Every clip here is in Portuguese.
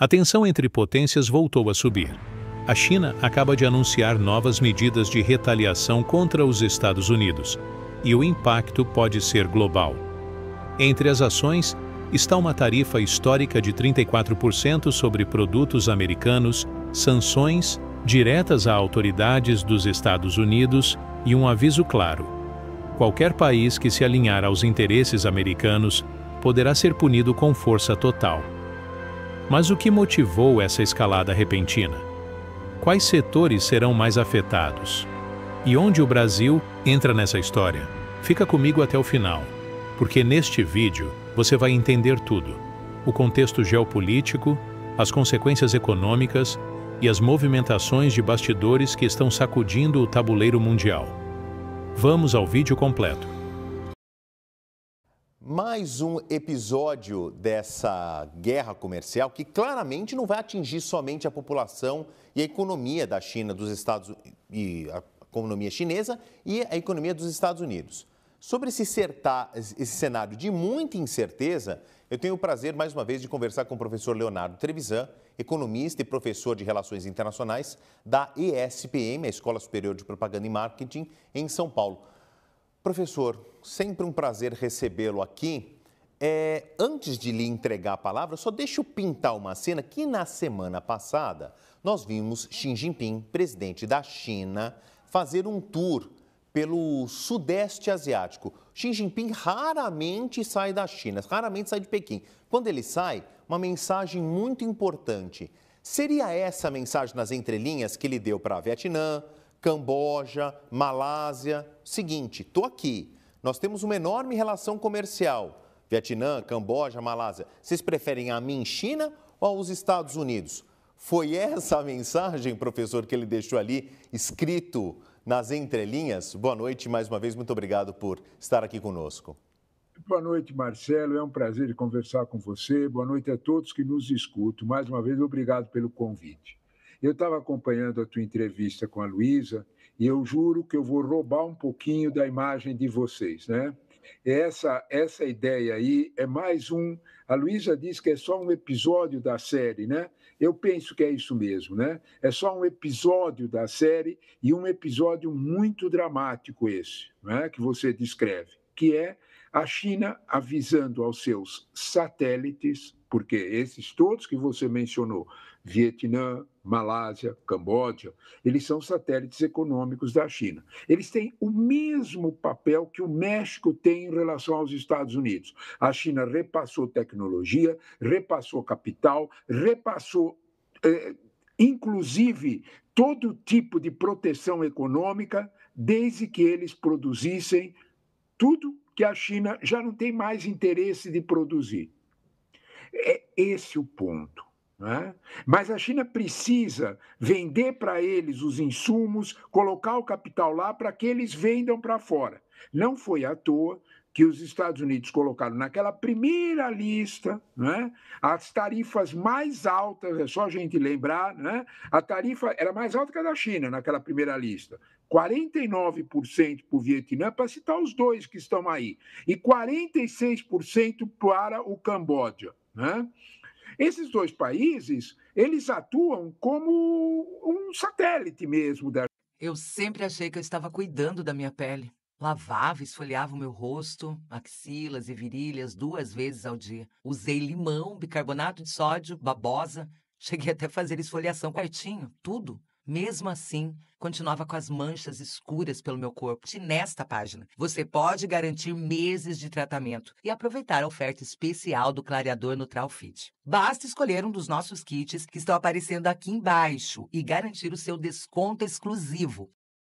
A tensão entre potências voltou a subir. A China acaba de anunciar novas medidas de retaliação contra os Estados Unidos, e o impacto pode ser global. Entre as ações está uma tarifa histórica de 34% sobre produtos americanos, sanções diretas a autoridades dos Estados Unidos e um aviso claro: qualquer país que se alinhar aos interesses americanos poderá ser punido com força total. Mas o que motivou essa escalada repentina? Quais setores serão mais afetados? E onde o Brasil entra nessa história? Fica comigo até o final, porque neste vídeo você vai entender tudo: o contexto geopolítico, as consequências econômicas e as movimentações de bastidores que estão sacudindo o tabuleiro mundial. Vamos ao vídeo completo. Mais um episódio dessa guerra comercial que claramente não vai atingir somente a população e a economia da China, dos Estados e a economia chinesa e a economia dos Estados Unidos. Sobre esse cenário de muita incerteza, eu tenho o prazer, mais uma vez, de conversar com o professor Leonardo Trevisan, economista e professor de Relações Internacionais da ESPM, a Escola Superior de Propaganda e Marketing, em São Paulo. Professor, sempre um prazer recebê-lo aqui. Antes de lhe entregar a palavra, só deixa eu pintar uma cena que na semana passada nós vimos Xi Jinping, presidente da China, fazer um tour pelo Sudeste Asiático. Xi Jinping raramente sai da China, raramente sai de Pequim. Quando ele sai, uma mensagem muito importante. Seria essa a mensagem nas entrelinhas que ele deu para Vietnã, Camboja, Malásia? Seguinte, estou aqui, nós temos uma enorme relação comercial. Vietnã, Camboja, Malásia. Vocês preferem a mim, China, ou aos Estados Unidos? Foi essa a mensagem, professor, que ele deixou ali, escrito nas entrelinhas? Boa noite, mais uma vez, muito obrigado por estar aqui conosco. Boa noite, Marcelo, é um prazer de conversar com você. Boa noite a todos que nos escutam. Mais uma vez, obrigado pelo convite. Eu estava acompanhando a tua entrevista com a Luísa e eu juro que eu vou roubar um pouquinho da imagem de vocês, né? Essa ideia aí é mais um... A Luísa diz que é só um episódio da série, né? Eu penso que é isso mesmo, né? É só um episódio da série e um episódio muito dramático esse, né? Que você descreve, que é a China avisando aos seus satélites, porque esses todos que você mencionou, Vietnã, Malásia, Camboja, eles são satélites econômicos da China. Eles têm o mesmo papel que o México tem em relação aos Estados Unidos. A China repassou tecnologia, repassou capital, repassou, inclusive, todo tipo de proteção econômica, desde que eles produzissem tudo que a China já não tem mais interesse de produzir. É esse o ponto. Né? Mas a China precisa vender para eles os insumos, colocar o capital lá para que eles vendam para fora. Não foi à toa que os Estados Unidos colocaram naquela primeira lista, né, as tarifas mais altas, é só a gente lembrar, né, a tarifa era mais alta que a da China naquela primeira lista. 49% para o Vietnã, para citar os dois que estão aí, e 46% para o Camboja. Né? Esses dois países, eles atuam como um satélite mesmo da... Eu sempre achei que eu estava cuidando da minha pele. Lavava, esfoliava o meu rosto, axilas e virilhas 2 vezes ao dia. Usei limão, bicarbonato de sódio, babosa. Cheguei até a fazer esfoliação pertinho, tudo. Mesmo assim, continuava com as manchas escuras pelo meu corpo. E nesta página, você pode garantir meses de tratamento e aproveitar a oferta especial do clareador Neutral Fit. Basta escolher um dos nossos kits que estão aparecendo aqui embaixo e garantir o seu desconto exclusivo.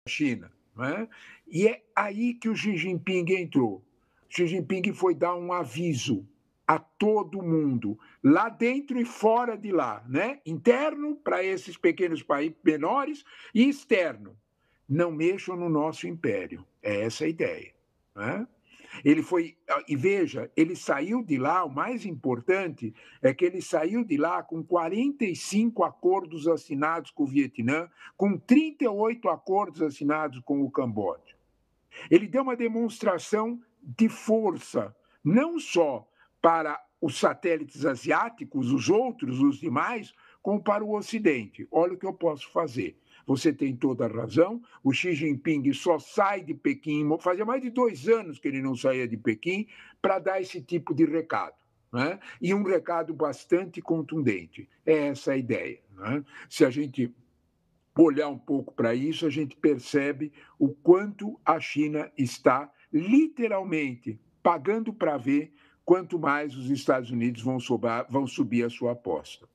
China, né? E é aí que o Xi Jinping entrou. Xi Jinping foi dar um aviso a todo mundo, lá dentro e fora de lá, né? Interno para esses pequenos países menores e externo. Não mexam no nosso império. É essa a ideia. Né? Ele foi, e veja, ele saiu de lá, o mais importante é que ele saiu de lá com 45 acordos assinados com o Vietnã, com 38 acordos assinados com o Camboja. Ele deu uma demonstração de força, não só para os satélites asiáticos, os outros, os demais, como para o Ocidente. Olha o que eu posso fazer. Você tem toda a razão, o Xi Jinping só sai de Pequim, fazia mais de 2 anos que ele não saía de Pequim, para dar esse tipo de recado. Né? E um recado bastante contundente. É essa a ideia. Né? Se a gente olhar um pouco para isso, a gente percebe o quanto a China está literalmente pagando para ver quanto mais os Estados Unidos vão subir a sua aposta.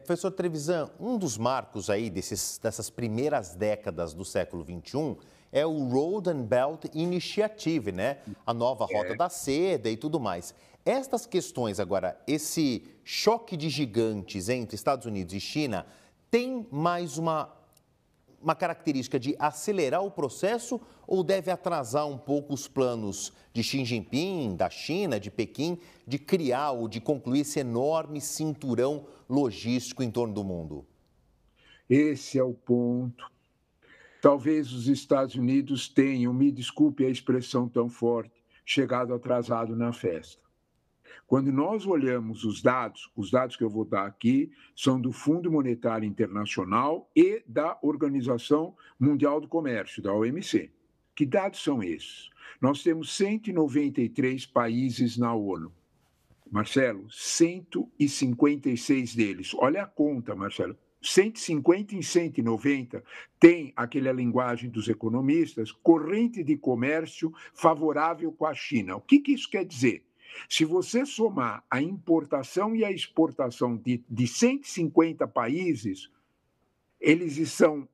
Professor Trevisan, um dos marcos aí dessas primeiras décadas do século XXI é o Road and Belt Initiative, né? A nova Rota da Seda e tudo mais. Estas questões agora, esse choque de gigantes entre Estados Unidos e China, tem mais uma característica de acelerar o processo ou deve atrasar um pouco os planos de Xi Jinping, da China, de Pequim, de criar ou de concluir esse enorme cinturão logístico em torno do mundo? Esse é o ponto. Talvez os Estados Unidos tenham, me desculpe a expressão tão forte, chegado atrasado na festa. Quando nós olhamos os dados que eu vou dar aqui são do Fundo Monetário Internacional e da Organização Mundial do Comércio, da OMC. Que dados são esses? Nós temos 193 países na ONU. Marcelo, 156 deles. Olha a conta, Marcelo. 150 em 190 tem aquela linguagem dos economistas, corrente de comércio favorável com a China. O que isso quer dizer? Se você somar a importação e a exportação de 150 países, eles são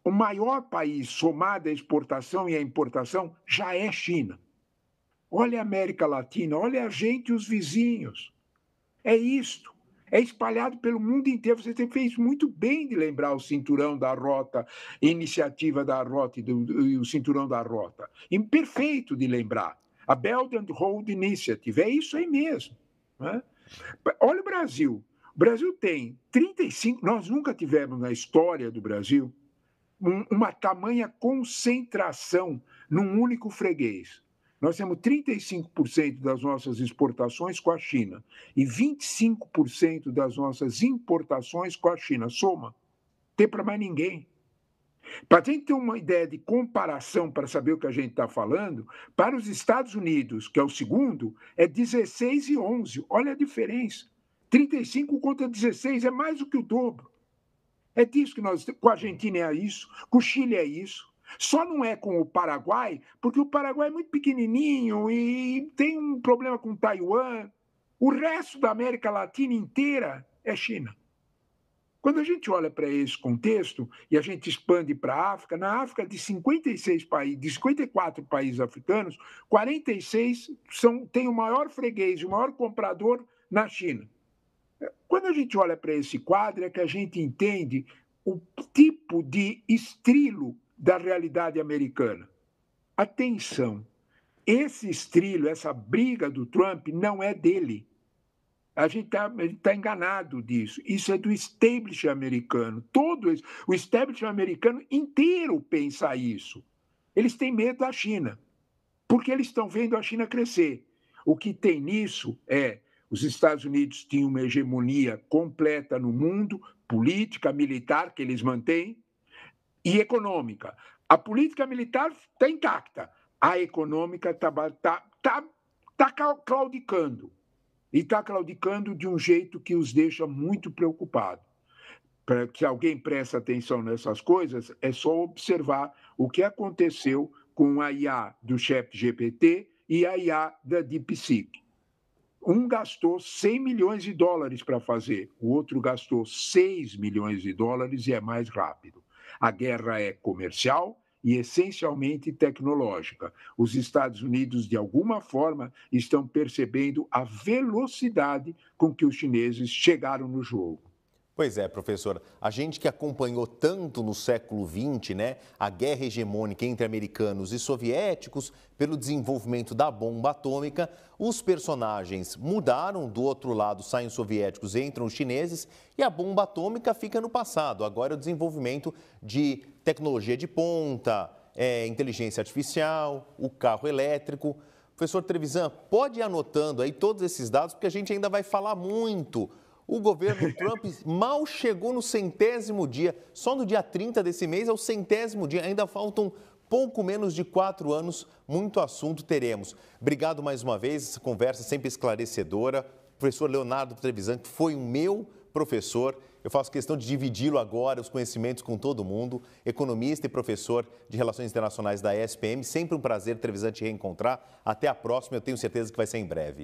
o maior país somado à exportação e à importação já é China. Olha a América Latina, olha a gente e os vizinhos. É isto. É espalhado pelo mundo inteiro. Você fez muito bem de lembrar o cinturão da rota, iniciativa da rota e o cinturão da rota. Imperfeito de lembrar. A Belt and Road Initiative, é isso aí mesmo. Né? Olha o Brasil. O Brasil tem 35... Nós nunca tivemos na história do Brasil uma tamanha concentração num único freguês. Nós temos 35% das nossas exportações com a China e 25% das nossas importações com a China. Soma. Não tem para mais ninguém. Para a gente ter uma ideia de comparação, para saber o que a gente está falando, para os Estados Unidos, que é o segundo, é 16 e 11. Olha a diferença. 35 contra 16 é mais do que o dobro. É disso que nós... Com a Argentina é isso, com o Chile é isso. Só não é com o Paraguai, porque o Paraguai é muito pequenininho e tem um problema com Taiwan. O resto da América Latina inteira é China. Quando a gente olha para esse contexto e a gente expande para a África, na África de 56 países, de 54 países africanos, 46 têm o maior freguês, o maior comprador na China. Quando a gente olha para esse quadro é que a gente entende o tipo de estrilo da realidade americana. Atenção, esse estrilo, essa briga do Trump não é dele. A gente tá enganado disso. Isso é do establishment americano. O establishment americano inteiro pensa isso. Eles têm medo da China, porque eles estão vendo a China crescer. O que tem nisso é os Estados Unidos tinham uma hegemonia completa no mundo, política, militar, que eles mantêm, e econômica. A política militar está intacta. A econômica está claudicando. E está claudicando de um jeito que os deixa muito preocupados. Se alguém presta atenção nessas coisas, é só observar o que aconteceu com a IA do ChatGPT e a IA da DeepSeek. Um gastou 100 milhões de dólares para fazer, o outro gastou 6 milhões de dólares e é mais rápido. A guerra é comercial e essencialmente tecnológica. Os Estados Unidos, de alguma forma, estão percebendo a velocidade com que os chineses chegaram no jogo. Pois é, professor. A gente que acompanhou tanto no século XX, né, a guerra hegemônica entre americanos e soviéticos pelo desenvolvimento da bomba atômica, os personagens mudaram, do outro lado saem os soviéticos, entram os chineses e a bomba atômica fica no passado. Agora é o desenvolvimento de tecnologia de ponta, inteligência artificial, o carro elétrico. Professor Trevisan, pode ir anotando aí todos esses dados, porque a gente ainda vai falar muito. O governo Trump mal chegou no 100º dia, só no dia 30 desse mês é o 100º dia, ainda faltam pouco menos de 4 anos, muito assunto teremos. Obrigado mais uma vez, essa conversa sempre esclarecedora. Professor Leonardo Trevisan, que foi o meu professor, eu faço questão de dividi-lo agora, os conhecimentos com todo mundo, economista e professor de Relações Internacionais da ESPM, sempre um prazer, Trevisan, te reencontrar. Até a próxima, eu tenho certeza que vai ser em breve.